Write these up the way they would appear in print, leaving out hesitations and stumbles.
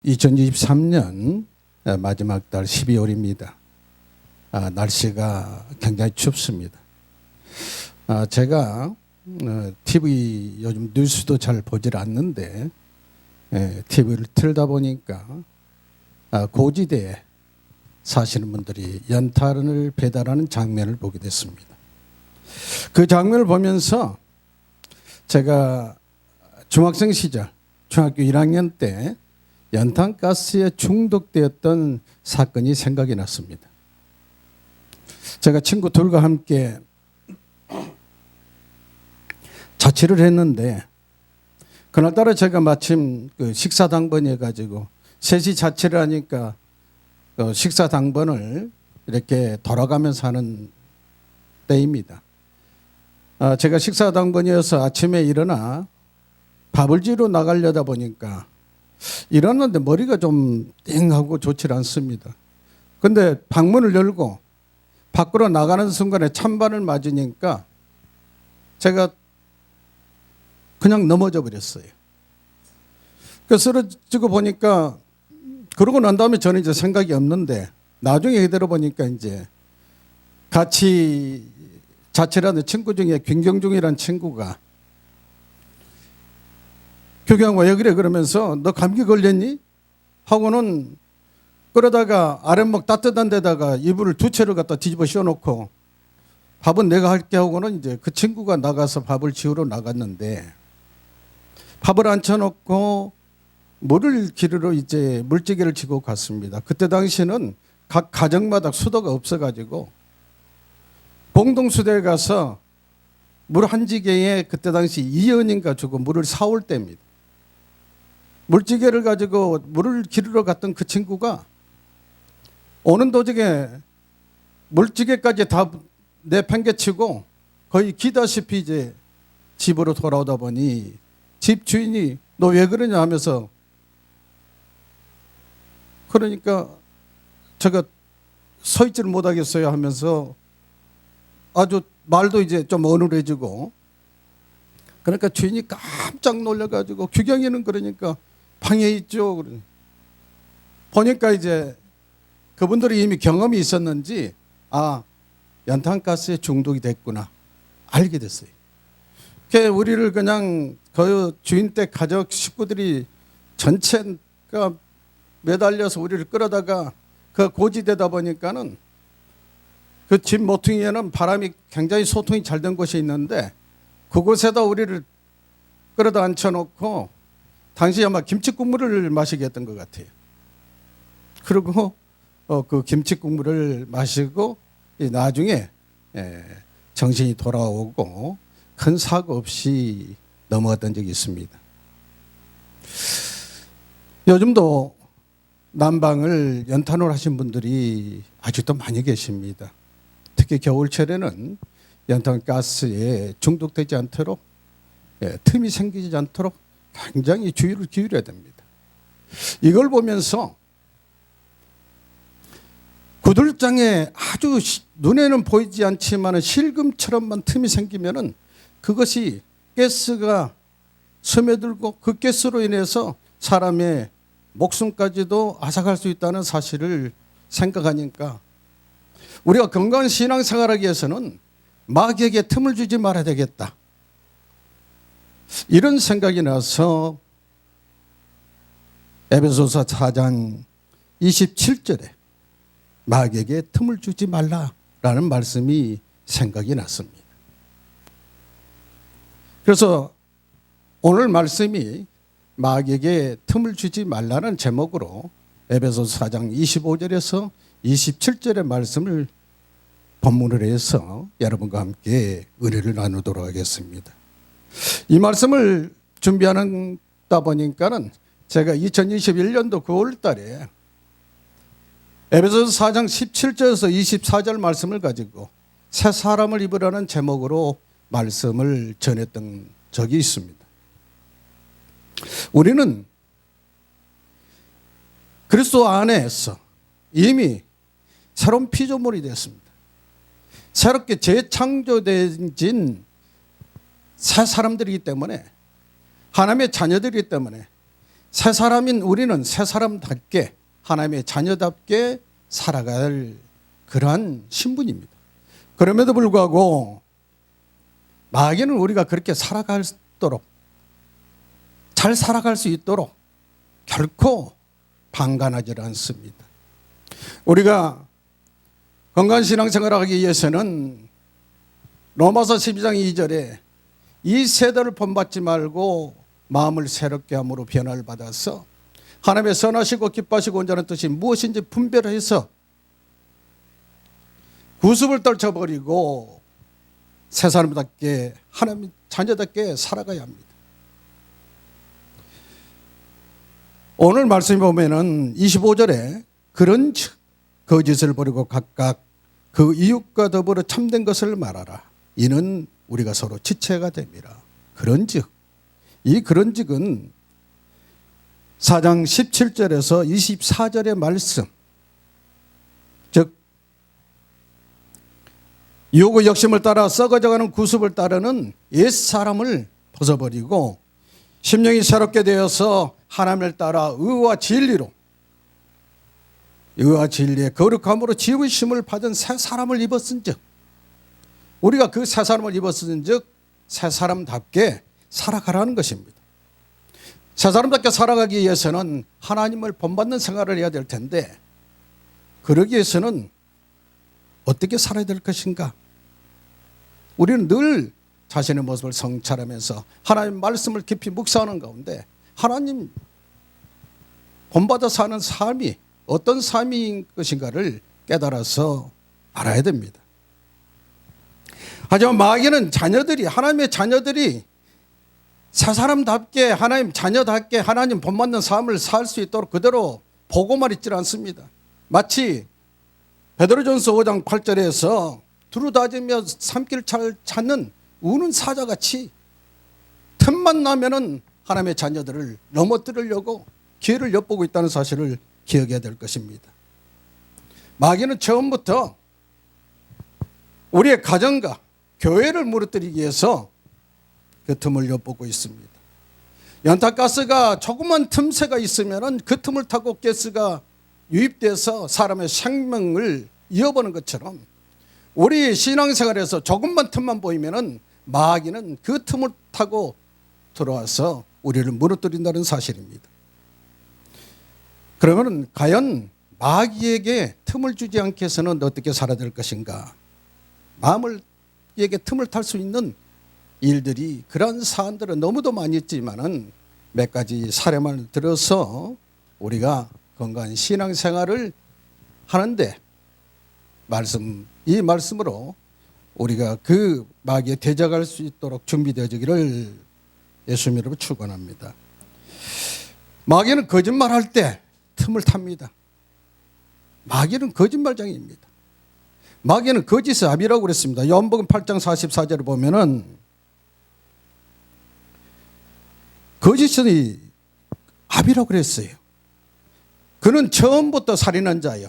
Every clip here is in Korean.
2023년 마지막 달 12월입니다. 날씨가 굉장히 춥습니다. 제가 TV 요즘 뉴스도 잘 보질 않는데 TV를 틀다 보니까 고지대에 사시는 분들이 연탄을 배달하는 장면을 보게 됐습니다. 그 장면을 보면서 제가 중학생 시절 중학교 1학년 때 연탄가스에 중독되었던 사건이 생각이 났습니다. 제가 친구들과 함께 자취를 했는데 그날따라 제가 마침 그 식사 당번이 해가지고 셋이 자취를 하니까 그 식사 당번을 이렇게 돌아가면서 하는 때입니다. 제가 식사 당번이어서 아침에 일어나 밥을 지러 나가려다 보니까 일어났는데 머리가 좀 띵하고 좋지 않습니다. 근데 방문을 열고 밖으로 나가는 순간에 찬바람을 맞으니까 제가 그냥 넘어져 버렸어요. 그래서 쓰러지고 보니까 그러고 난 다음에 저는 이제 생각이 없는데 나중에 얘기들어 보니까 이제 같이 자취를 하는 친구 중에 김경중이라는 친구가 교경아 왜 그래 그러면서 너 감기 걸렸니? 하고는 그러다가 아랫목 따뜻한 데다가 이불을 두 채를 갖다 뒤집어 씌워놓고 밥은 내가 할게 하고는 이제 그 친구가 나가서 밥을 지우러 나갔는데 밥을 앉혀놓고 물을 기르러 이제 물지개를 지고 갔습니다. 그때 당시에는 각 가정마다 수도가 없어가지고 봉동수도에 가서 물 한 지개에 그때 당시 2원인가 주고 물을 사올 때입니다. 물지개를 가지고 물을 기르러 갔던 그 친구가 오는 도중에 물지개까지 다 내팽개치고 거의 기다시피 이제 집으로 돌아오다 보니 집 주인이 너 왜 그러냐 하면서 그러니까 제가 서 있지를 못하겠어요 하면서 아주 말도 이제 좀 어눌해지고 그러니까 주인이 깜짝 놀라가지고 규경이는 그러니까 방에 있죠. 보니까 이제 그분들이 이미 경험이 있었는지 연탄가스에 중독이 됐구나 알게 됐어요. 우리를 그냥 그 주인 댁 가족 식구들이 전체가 매달려서 우리를 끌어다가 그 고지대다 보니까는 그 집 모퉁이에는 바람이 굉장히 소통이 잘 된 곳이 있는데 그곳에다 우리를 끌어다 앉혀놓고 당시 아마 김치국물을 마시게 했던 것 같아요. 그리고 그 김치국물을 마시고 나중에 정신이 돌아오고 큰 사고 없이 넘어갔던 적이 있습니다. 요즘도 난방을 연탄으로 하신 분들이 아직도 많이 계십니다. 특히 겨울철에는 연탄가스에 중독되지 않도록 틈이 생기지 않도록 굉장히 주의를 기울여야 됩니다. 이걸 보면서 구들장에 아주 눈에는 보이지 않지만 실금처럼만 틈이 생기면은 그것이 가스가 스며들고 그 가스로 인해서 사람의 목숨까지도 앗아갈 수 있다는 사실을 생각하니까 우리가 건강한 신앙생활하기 위해서는 마귀에게 틈을 주지 말아야 되겠다. 이런 생각이 나서 에베소서 4장 27절에 마귀에게 틈을 주지 말라라는 말씀이 생각이 났습니다. 그래서 오늘 말씀이 마귀에게 틈을 주지 말라는 제목으로 에베소서 4장 25절에서 27절의 말씀을 본문으로 해서 여러분과 함께 은혜를 나누도록 하겠습니다. 이 말씀을 준비하다 보니까는 제가 2021년도 9월 달에 에베소서 4장 17절에서 24절 말씀을 가지고 새 사람을 입으라는 제목으로 말씀을 전했던 적이 있습니다. 우리는 그리스도 안에서 이미 새로운 피조물이 되었습니다. 새롭게 재창조된 새 사람들이기 때문에 하나님의 자녀들이기 때문에 새 사람인 우리는 새 사람답게 하나님의 자녀답게 살아갈 그러한 신분입니다. 그럼에도 불구하고 마귀는 우리가 그렇게 살아가도록, 잘 살아갈 수 있도록 결코 방관하지 않습니다. 우리가 건강한 신앙생활을 하기 위해서는 로마서 12장 2절에 이 세대를 본받지 말고 마음을 새롭게 함으로 변화를 받아서 하나님의 선하시고 기뻐하시고 온전한 뜻이 무엇인지 분별해서 구습을 떨쳐버리고 새 사람답게 하나님 자녀답게 살아가야 합니다. 오늘 말씀에 보면은 25절에 그런즉 거짓을 버리고 각각 그 이웃과 더불어 참된 것을 말하라. 이는 우리가 서로 지체가 됨이라. 그런즉, 이 그런즉은 4장 17절에서 24절의 말씀, 즉 유혹의 욕심을 따라 썩어져가는 구습을 따르는 옛사람을 벗어버리고 심령이 새롭게 되어서 하나님을 따라 의와 진리로, 의와 진리의 거룩함으로 지으심을 받은 새 사람을 입었은즉, 우리가 그 새 사람을 입었은즉 새 사람답게 살아가라는 것입니다. 새 사람답게 살아가기 위해서는 하나님을 본받는 생활을 해야 될 텐데, 그러기 위해서는 어떻게 살아야 될 것인가? 우리는 늘 자신의 모습을 성찰하면서 하나님 말씀을 깊이 묵상하는 가운데 하나님 본받아 사는 삶이 어떤 삶인 것인가를 깨달아서 알아야 됩니다. 하지만 마귀는 자녀들이, 하나님의 자녀들이 새 사람답게 하나님 자녀답게 하나님 본받는 삶을 살 수 있도록 그대로 보고만 있지 않습니다. 마치 베드로전서 5장 8절에서 두루다지며 산길 잘 찾는 우는 사자같이 틈만 나면은 하나님의 자녀들을 넘어뜨리려고 기회를 엿보고 있다는 사실을 기억해야 될 것입니다. 마귀는 처음부터 우리의 가정과 교회를 무너뜨리기 위해서 그 틈을 엿보고 있습니다. 연탄가스가 조그만 틈새가 있으면 그 틈을 타고 가스가 유입돼서 사람의 생명을 이어보는 것처럼 우리 신앙생활에서 조금만 틈만 보이면 마귀는 그 틈을 타고 들어와서 우리를 무너뜨린다는 사실입니다. 그러면 과연 마귀에게 틈을 주지 않게 해서는 어떻게 살아야 될 것인가? 마음에게 틈을 탈 수 있는 일들이, 그런 사안들은 너무도 많이 있지만은 몇 가지 사례만 들어서 우리가 건강한 신앙생활을 하는데 이 말씀으로 우리가 그 마귀에 대적할 수 있도록 준비되어지기를 예수님 이름으로 축원합니다. 마귀는 거짓말할 때 틈을 탑니다. 마귀는 거짓말장입니다. 마귀는 거짓의 아비라고 그랬습니다. 요한복음 8장 44절을 보면은 거짓의 아비라고 그랬어요. 그는 처음부터 살인한 자요.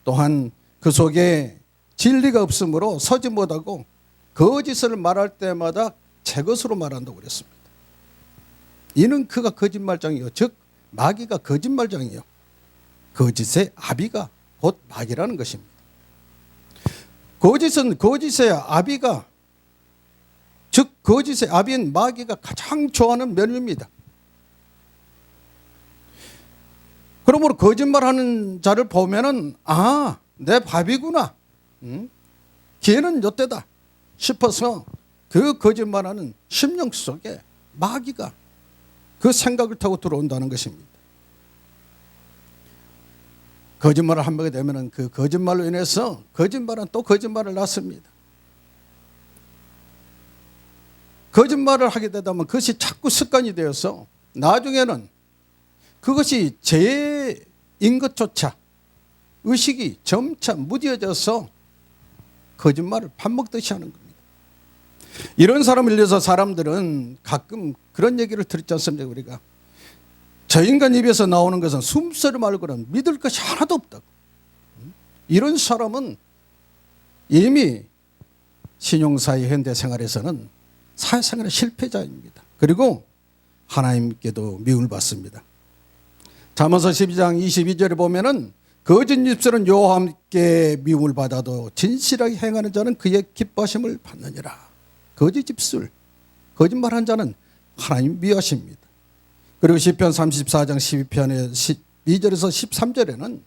또한 그 속에 진리가 없으므로 서지 못하고 거짓을 말할 때마다 제 것으로 말한다고 그랬습니다. 이는 그가 거짓말장이요, 즉 마귀가 거짓말장이요, 거짓의 아비가 곧 마귀라는 것입니다. 거짓은 거짓의 아비가, 즉 거짓의 아비인 마귀가 가장 좋아하는 면입니다. 그러므로 거짓말하는 자를 보면은 내 밥이구나, 걔는 요때다 싶어서 그 거짓말하는 심령 속에 마귀가 그 생각을 타고 들어온다는 것입니다. 거짓말을 한 번에 되면은 그 거짓말로 인해서 거짓말은 또 거짓말을 낳습니다. 거짓말을 하게 되다 보면 그것이 자꾸 습관이 되어서 나중에는 그것이 죄인 것조차 의식이 점차 무뎌져서 거짓말을 밥 먹듯이 하는 겁니다. 이런 사람을 위해서 사람들은 가끔 그런 얘기를 들었지 않습니까? 우리가 저 인간 입에서 나오는 것은 숨소리 말고는 믿을 것이 하나도 없다고. 이런 사람은 이미 신용사회 현대생활에서는 사회생활의 실패자입니다. 그리고 하나님께도 미움을 받습니다. 잠언서 12장 22절에 보면은 거짓 입술은 여호와 함께 미움을 받아도 진실하게 행하는 자는 그의 기뻐하심을 받느니라. 거짓 입술, 거짓말한 자는 하나님 미워하십니다. 그리고 시편 34장 12편의 12절에서 13절에는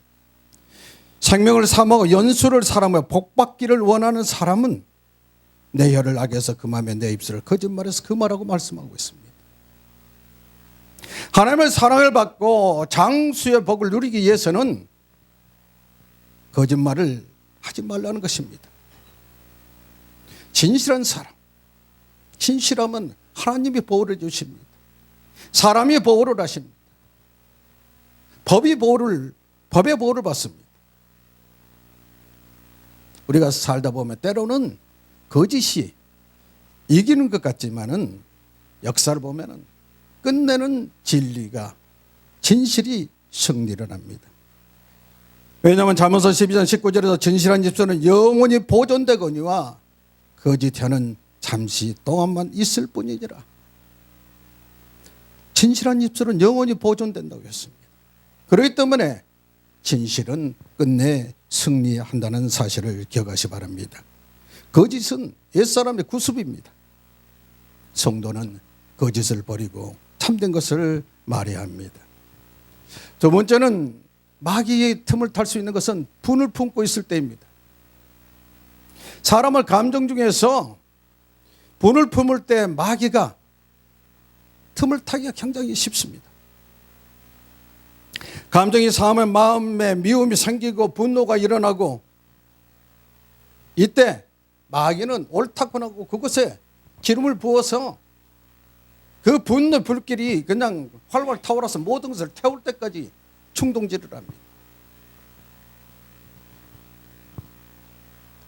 생명을 사모하고 연수를 사랑하며 복받기를 원하는 사람은 내 혀를 악에서 금하며 내 입술을 거짓말에서 금하라고 말씀하고 있습니다. 하나님의 사랑을 받고 장수의 복을 누리기 위해서는 거짓말을 하지 말라는 것입니다. 진실한 사람, 진실함은 하나님이 보호를 해주십니다. 사람이 보호를 하십니다. 법의 보호를 받습니다. 우리가 살다 보면 때로는 거짓이 이기는 것 같지만은 역사를 보면은 끝내는 진리가, 진실이 승리를 합니다. 왜냐하면 잠언서 12장 19절에서 진실한 입술은 영원히 보존되거니와 거짓 혀는 잠시 동안만 있을 뿐이니라. 진실한 입술은 영원히 보존된다고 했습니다. 그렇기 때문에 진실은 끝내 승리한다는 사실을 기억하시 바랍니다. 거짓은 옛사람의 구습입니다. 성도는 거짓을 버리고 참된 것을 말해야 합니다. 두 번째는 마귀의 틈을 탈 수 있는 것은 분을 품고 있을 때입니다. 사람을 감정 중에서 분을 품을 때 마귀가 틈을 타기가 굉장히 쉽습니다. 감정이 상하면 마음에 미움이 생기고 분노가 일어나고, 이때 마귀는 옳다고 하고 그것에 기름을 부어서 그 분노 불길이 그냥 활활 타올라서 모든 것을 태울 때까지 충동질을 합니다.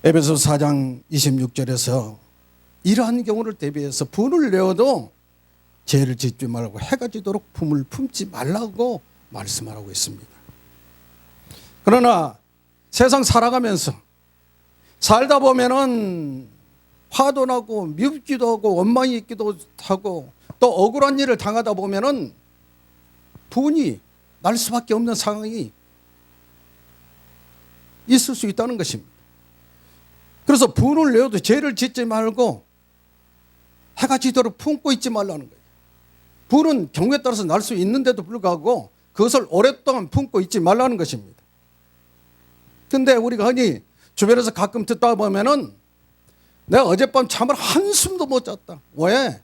에베소 4장 26절에서 이러한 경우를 대비해서 분을 내어도 죄를 짓지 말고 해가 지도록 분을 품지 말라고 말씀하라고 했습니다. 그러나 세상 살아가면서 살다 보면은 화도 나고 밉기도 하고 원망이 있기도 하고 또 억울한 일을 당하다 보면은 분이 날 수밖에 없는 상황이 있을 수 있다는 것입니다. 그래서 분을 내어도 죄를 짓지 말고 해가 지도록 품고 있지 말라는 거예요. 분은 경우에 따라서 날 수 있는데도 불구하고 그것을 오랫동안 품고 있지 말라는 것입니다. 근데 우리가 흔히 주변에서 가끔 듣다 보면은 내가 어젯밤 잠을 한숨도 못 잤다. 왜?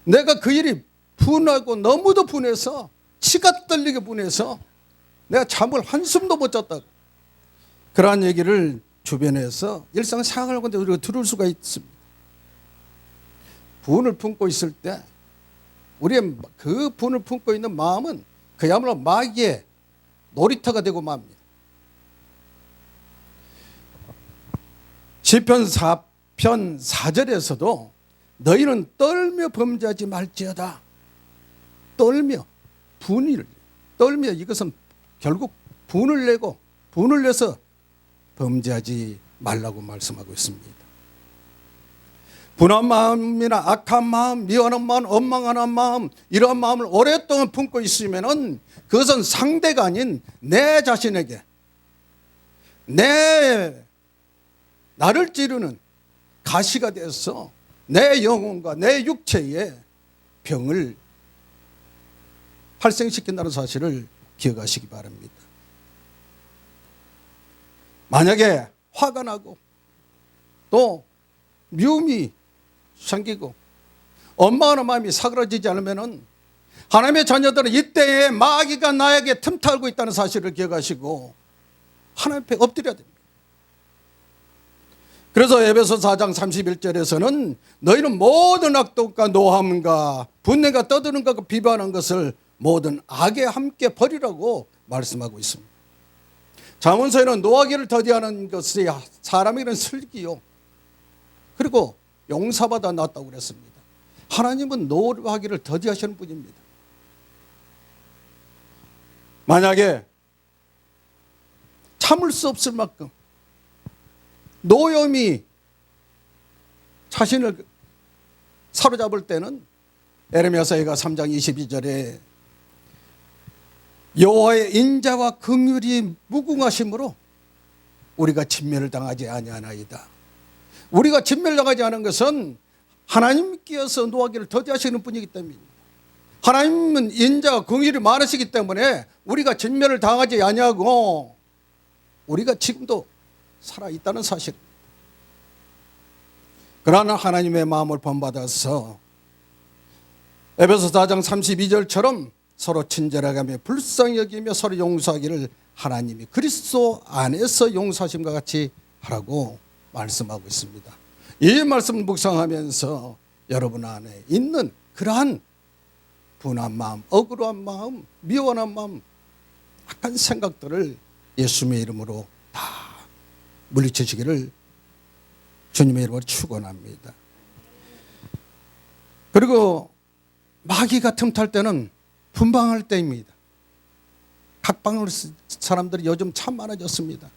내가 그 일이 분하고 너무도 분해서 치가 떨리게 분해서 내가 잠을 한숨도 못 잤다. 그러한 얘기를 주변에서 일상생활을 하는데 우리가 들을 수가 있습니다. 분을 품고 있을 때 우리의 그 분을 품고 있는 마음은 그야말로 마귀의 놀이터가 되고 맙니다. 시편 4편 4절에서도 너희는 떨며 범죄하지 말지어다. 떨며, 떨며, 이것은 결국 분을 내고 분을 내서 범죄하지 말라고 말씀하고 있습니다. 분한 마음이나 악한 마음, 미워하는 마음, 원망하는 마음, 이러한 마음을 오랫동안 품고 있으면은 그것은 상대가 아닌 내 자신에게 나를 찌르는 가시가 되어서 내 영혼과 내 육체에 병을 발생시킨다는 사실을 기억하시기 바랍니다. 만약에 화가 나고 또 미움이 생기고 원망하는 마음이 사그라지지 않으면 하나님의 자녀들은 이때에 마귀가 나에게 틈타고 있다는 사실을 기억하시고 하나님 앞에 엎드려야 됩니다. 그래서 에베소 4장 31절에서는 너희는 모든 악독과 노함과 분내가 떠드는 것과 비방하는 것을 모든 악에 함께 버리라고 말씀하고 있습니다. 잠언서에는 노하기를 더디하는 것이 사람에게는 슬기요 그리고 용서받아 놨다고 그랬습니다. 하나님은 노하기를 더디하시는 분입니다. 만약에 참을 수 없을 만큼 노염이 자신을 사로잡을 때는 에레미야서가 3장 22절에 여호와의 인자와 긍휼이 무궁하심으로 우리가 진멸을 당하지 아니하나이다. 우리가 진멸당하지 않은 것은 하나님께서 노하기를 더디하시는 분이기 때문입니다. 하나님은 인자와 긍휼이 많으시기 때문에 우리가 진멸을 당하지 아니하고 우리가 지금도 살아있다는 사실. 그러나 하나님의 마음을 본받아서 에베소 4장 32절처럼 서로 친절하게 하며 불쌍히 여기며 서로 용서하기를 하나님이 그리스도 안에서 용서하심과 같이 하라고 말씀하고 있습니다. 이 말씀을 묵상하면서 여러분 안에 있는 그러한 분한 마음, 억울한 마음, 미워한 마음, 악한 생각들을 예수님의 이름으로 다 물리치시기를 주님의 이름으로 축원합니다. 그리고 마귀가 틈탈 때는 분방할 때입니다. 각방을 사람들이 요즘 참 많아졌습니다.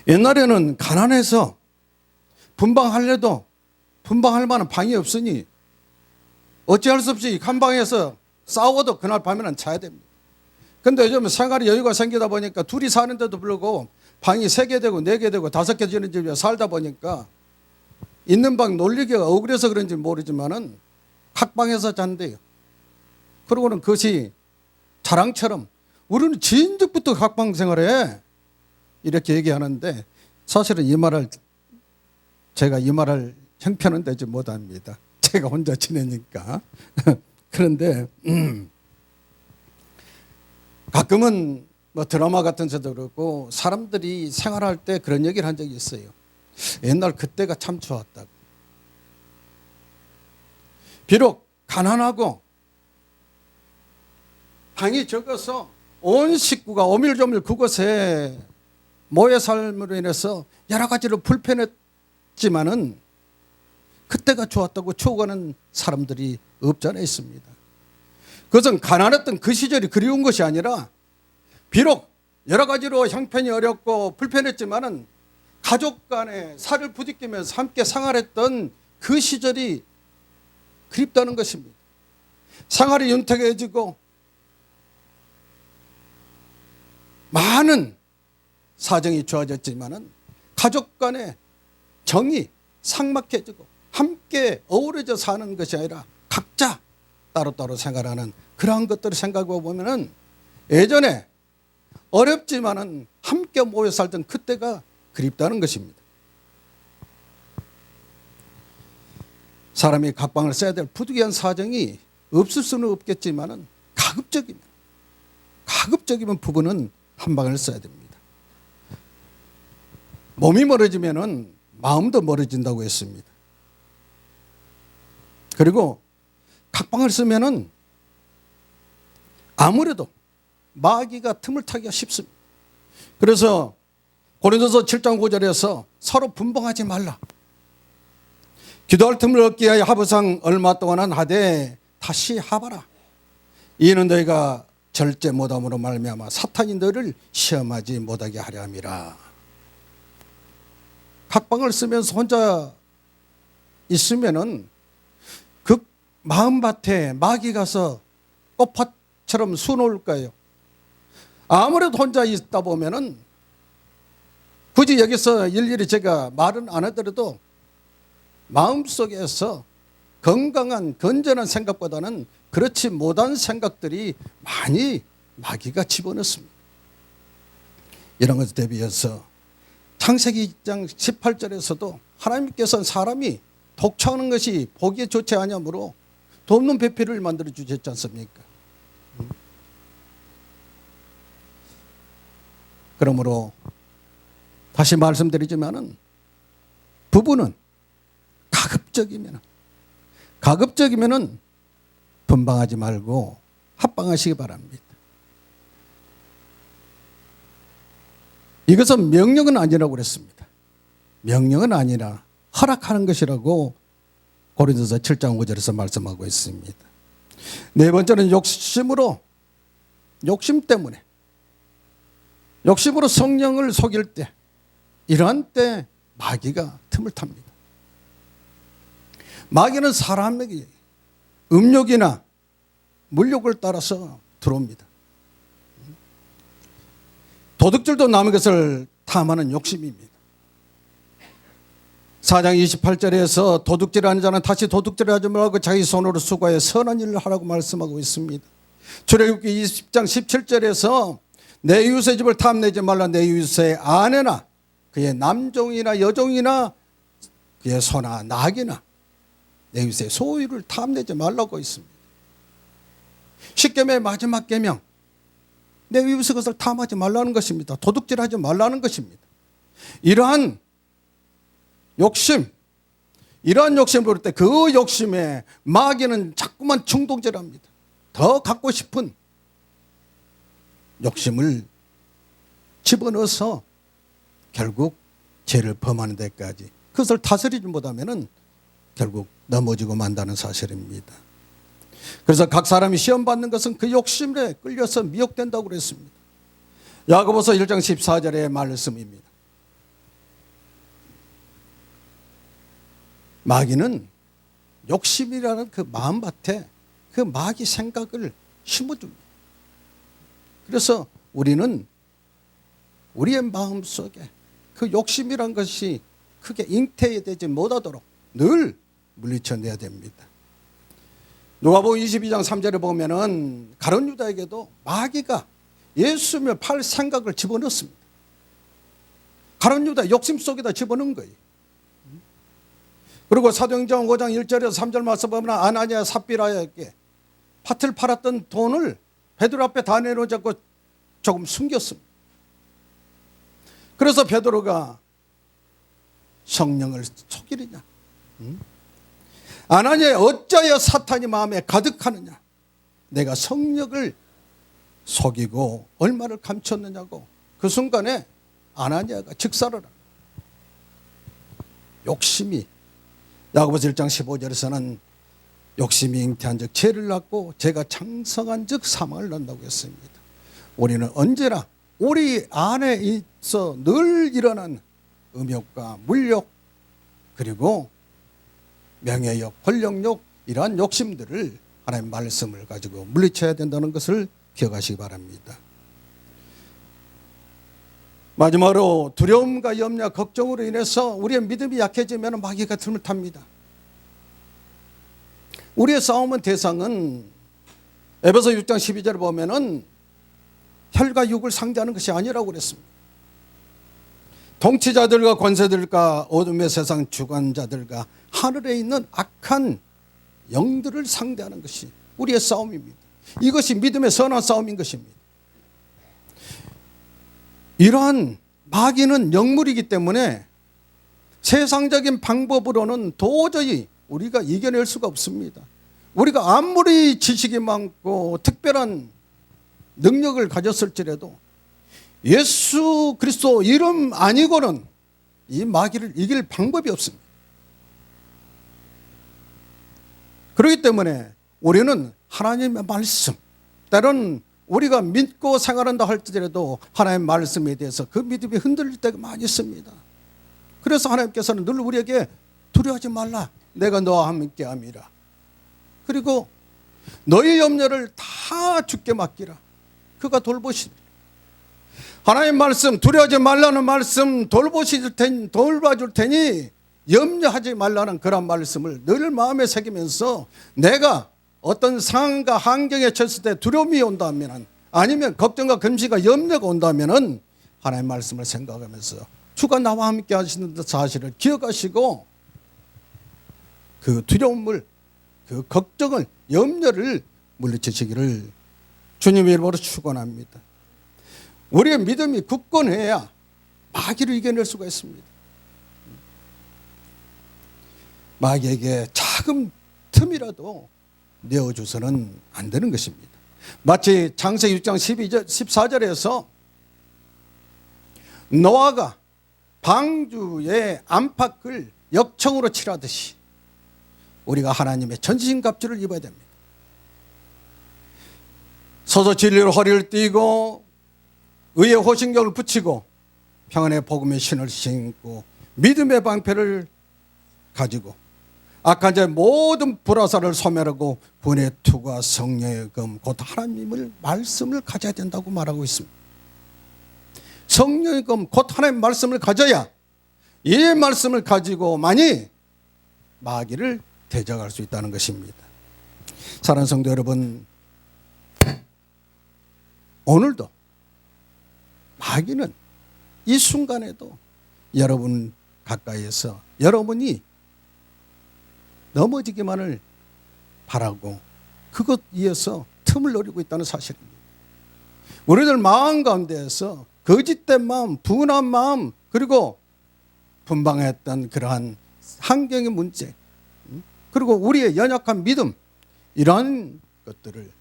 옛날에는 가난해서 분방하려도 분방할 만한 방이 없으니 어찌할 수 없이 한 방에서 싸워도 그날 밤에는 자야 됩니다. 근데 요즘 생활에 여유가 생기다 보니까 둘이 사는데도 불구하고 방이 3개 되고 4개 되고 5개 지는 집에 살다 보니까 있는 방 놀리기가 억울해서 그런지 모르지만은 각방에서 잔대요. 그러고는 그것이 자랑처럼 우리는 진즉부터 각방 생활해 이렇게 얘기하는데 사실은 제가 이 말을 형편은 되지 못합니다. 제가 혼자 지내니까. 그런데 가끔은 뭐 드라마 같은 데도 그렇고 사람들이 생활할 때 그런 얘기를 한 적이 있어요. 옛날 그때가 참 좋았다고. 비록 가난하고 방이 적어서 온 식구가 오밀조밀 그곳에 모여 삶으로 인해서 여러 가지로 불편했지만은 그때가 좋았다고 추억하는 사람들이 없지 않아 있습니다. 그것은 가난했던 그 시절이 그리운 것이 아니라 비록 여러 가지로 형편이 어렵고 불편했지만은 가족 간에 살을 부딪히면서 함께 생활했던 그 시절이 그립다는 것입니다. 생활이 윤택해지고 많은 사정이 좋아졌지만은 가족 간의 정이 삭막해지고 함께 어우러져 사는 것이 아니라 각자 따로따로 생활하는 그러한 것들을 생각해 보면은 예전에 어렵지만은 함께 모여 살던 그때가 그립다는 것입니다. 사람이 각방을 써야 될 부득이한 사정이 없을 수는 없겠지만은 가급적이면 부부는 한 방을 써야 됩니다. 몸이 멀어지면은 마음도 멀어진다고 했습니다. 그리고 각방을 쓰면은 아무래도 마귀가 틈을 타기가 쉽습니다. 그래서 고린도서 7장 9절에서 서로 분방하지 말라. 기도할 틈을 얻기 위하여 하부상 얼마 동안은 하되 다시 하봐라. 이는 너희가 절제 못함으로 말미암아 사탄이 너를 시험하지 못하게 하려 함이라. 각방을 쓰면서 혼자 있으면은 그 마음밭에 마귀 가서 꽃밭처럼 수놓을 거예요. 아무래도 혼자 있다 보면은 굳이 여기서 일일이 제가 말은 안 하더라도 마음속에서 건강한 건전한 생각보다는 그렇지 못한 생각들이 많이 마귀가 집어넣습니다. 이런 것에 대비해서 창세기 2장 18절에서도 하나님께서는 사람이 독처하는 것이 보기에 좋지 않으므로 돕는 배필을 만들어 주셨지 않습니까? 그러므로 다시 말씀드리지만은 부부는 가급적이면은 분방하지 말고 합방하시기 바랍니다. 이것은 명령은 아니라고 그랬습니다. 명령은 아니라 허락하는 것이라고 고린도서 7장 5절에서 말씀하고 있습니다. 네 번째는 욕심으로 성령을 속일 때, 이러한 때 마귀가 틈을 탑니다. 마귀는 사람에게 음욕이나 물욕을 따라서 들어옵니다. 도둑질도 남의 것을 탐하는 욕심입니다. 4장 28절에서 도둑질하는 자는 다시 도둑질하지 말고 자기 손으로 수고해 선한 일을 하라고 말씀하고 있습니다. 출애굽기 20장 17절에서 내 이웃의 집을 탐내지 말라. 내 이웃의 아내나 그의 남종이나 여종이나 그의 소나 낙이나 내 이웃의 소유를 탐내지 말라고 있습니다. 십계명의 마지막 계명, 내 이웃의 것을 탐하지 말라는 것입니다. 도둑질하지 말라는 것입니다. 이러한 욕심, 이러한 욕심을 부를 때 그 욕심에 마귀는 자꾸만 충동질합니다. 더 갖고 싶은 욕심을 집어넣어서 결국 죄를 범하는 데까지, 그것을 다스리지 못하면 결국 넘어지고 만다는 사실입니다. 그래서 각 사람이 시험받는 것은 그 욕심에 끌려서 미혹된다고 그랬습니다. 야고보서 1장 14절의 말씀입니다. 마귀는 욕심이라는 그 마음밭에 그 마귀 생각을 심어줍니다. 그래서 우리는 우리의 마음속에 그 욕심이란 것이 크게 잉태되지 못하도록 늘 물리쳐내야 됩니다. 누가복음 22장 3절에 보면은 가룟 유다에게도 마귀가 예수님을 팔 생각을 집어넣습니다. 가룟 유다 욕심 속에다 집어넣은 거예요. 그리고 사도행전 5장 1절에서 3절 말씀 보면 아나니아 삽비라에게 밭을 팔았던 돈을 베드로 앞에 다 내놓고 조금 숨겼습니다. 그래서 베드로가 성령을 속이느냐, 아나니아 어찌하여 사탄이 마음에 가득하느냐, 내가 성령을 속이고 얼마를 감췄느냐고. 그 순간에 아나니아가 즉사를 합니다. 욕심이, 야고보서 1장 15절에서는 욕심이 잉태한 즉 죄를 낳고 죄가 장성한 즉 사망을 낳는다고 했습니다. 우리는 언제나 우리 안에 있어 늘 일어난 음욕과 물욕, 그리고 명예욕, 권력욕, 이러한 욕심들을 하나님의 말씀을 가지고 물리쳐야 된다는 것을 기억하시기 바랍니다. 마지막으로 두려움과 염려, 걱정으로 인해서 우리의 믿음이 약해지면 마귀가 틈을 탑니다. 우리의 싸움은 대상은 에베소 6장 12절에 보면은 혈과 육을 상대하는 것이 아니라고 그랬습니다. 통치자들과 권세들과 어둠의 세상 주관자들과 하늘에 있는 악한 영들을 상대하는 것이 우리의 싸움입니다. 이것이 믿음의 선한 싸움인 것입니다. 이러한 마귀는 영물이기 때문에 세상적인 방법으로는 도저히 우리가 이겨낼 수가 없습니다. 우리가 아무리 지식이 많고 특별한 능력을 가졌을지라도 예수 그리스도 이름 아니고는 이 마귀를 이길 방법이 없습니다. 그렇기 때문에 우리는 하나님의 말씀, 때로는 우리가 믿고 생활한다 할지라도 하나님의 말씀에 대해서 그 믿음이 흔들릴 때가 많이 있습니다. 그래서 하나님께서는 늘 우리에게 두려워하지 말라, 내가 너와 함께 함이라. 그리고 너의 염려를 다 주께 맡기라, 그가 돌보시리라. 하나님의 말씀, 두려워하지 말라는 말씀, 돌봐줄 테니 염려하지 말라는 그런 말씀을 늘 마음에 새기면서 내가 어떤 상황과 환경에 처했을 때 두려움이 온다면, 아니면 걱정과 금시가 염려가 온다면 하나님의 말씀을 생각하면서 주가 나와 함께 하시는 사실을 기억하시고 그 두려움을, 그 걱정을, 염려를 물리치시기를 주님의 이름으로 축원합니다. 우리의 믿음이 굳건해야 마귀를 이겨낼 수가 있습니다. 마귀에게 작은 틈이라도 내어줘서는 안 되는 것입니다. 마치 창세기 6장 14절에서 노아가 방주의 안팎을 역청으로 칠하듯이 우리가 하나님의 전신갑주를 입어야 됩니다. 서서 진리로 허리를 띠고 의의 호신경을 붙이고 평안의 복음의 신을 신고 믿음의 방패를 가지고 악한 자의 모든 불화살을 소멸하고 분의 투과 성령의 검 곧 하나님의 말씀을 가져야 된다고 말하고 있습니다. 성령의 검 곧 하나님의 말씀을 가져야 이 말씀을 가지고만이 마귀를 대적할 수 있다는 것입니다. 사랑하는 성도 여러분, 오늘도 마귀는 이 순간에도 여러분 가까이에서 여러분이 넘어지기만을 바라고 그것 위해서 틈을 노리고 있다는 사실입니다. 우리들 마음 가운데에서 거짓된 마음, 분한 마음, 그리고 분방했던 그러한 환경의 문제, 그리고 우리의 연약한 믿음, 이러한 것들을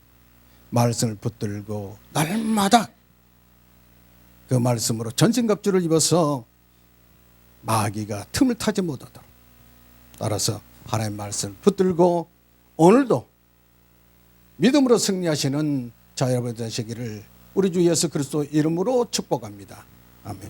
말씀을 붙들고 날마다 그 말씀으로 전신갑주를 입어서 마귀가 틈을 타지 못하도록, 따라서 하나님의 말씀을 붙들고 오늘도 믿음으로 승리하시는 자 여러분 되시기를 우리 주 예수 그리스도 이름으로 축복합니다. 아멘.